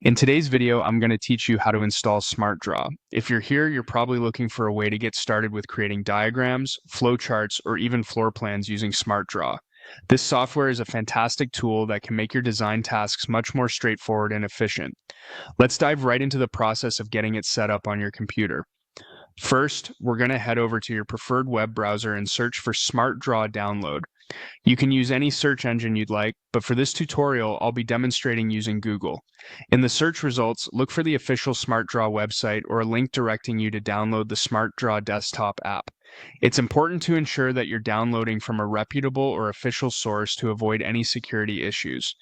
In today's video, I'm going to teach you how to install SmartDraw. If you're here, you're probably looking for a way to get started with creating diagrams, flowcharts, or even floor plans using SmartDraw. This software is a fantastic tool that can make your design tasks much more straightforward and efficient. Let's dive right into the process of getting it set up on your computer. First, we're going to head over to your preferred web browser and search for SmartDraw Download. You can use any search engine you'd like, but for this tutorial, I'll be demonstrating using Google. In the search results, look for the official SmartDraw website or a link directing you to download the SmartDraw desktop app. It's important to ensure that you're downloading from a reputable or official source to avoid any security issues.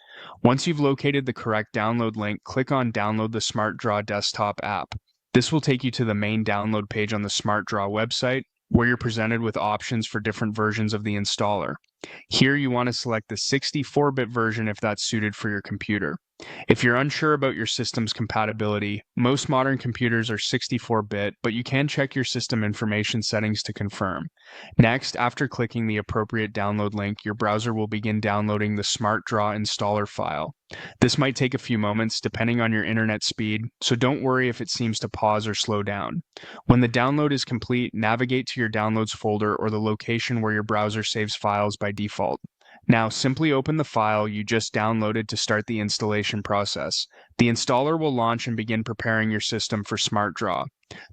Once you've located the correct download link, click on Download the SmartDraw desktop app. This will take you to the main download page on the SmartDraw website, where you're presented with options for different versions of the installer. Here you want to select the 64-bit version if that's suited for your computer. If you're unsure about your system's compatibility, most modern computers are 64-bit, but you can check your system information settings to confirm. Next, after clicking the appropriate download link, your browser will begin downloading the SmartDraw installer file. This might take a few moments depending on your internet speed, so don't worry if it seems to pause or slow down. When the download is complete, navigate to your downloads folder or the location where your browser saves files by default. Now, simply open the file you just downloaded to start the installation process. The installer will launch and begin preparing your system for SmartDraw.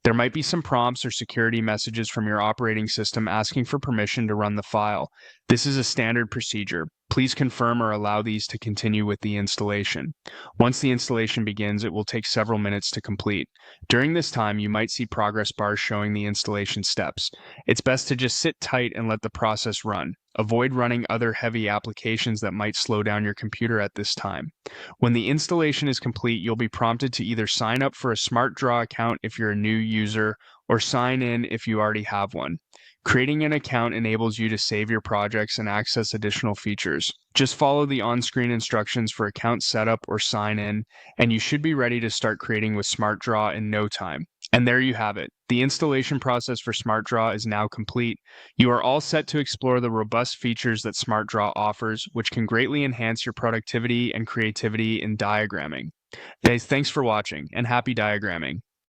There might be some prompts or security messages from your operating system asking for permission to run the file. This is a standard procedure. Please confirm or allow these to continue with the installation. Once the installation begins, it will take several minutes to complete. During this time, you might see progress bars showing the installation steps. It's best to just sit tight and let the process run. Avoid running other heavy applications that might slow down your computer at this time. When the installation is complete, you'll be prompted to either sign up for a SmartDraw account if you're a new user, or sign in if you already have one. Creating an account enables you to save your projects and access additional features. Just follow the on-screen instructions for account setup or sign in, and you should be ready to start creating with SmartDraw in no time. And there you have it. The installation process for SmartDraw is now complete. You are all set to explore the robust features that SmartDraw offers, which can greatly enhance your productivity and creativity in diagramming. Guys, thanks for watching, and happy diagramming.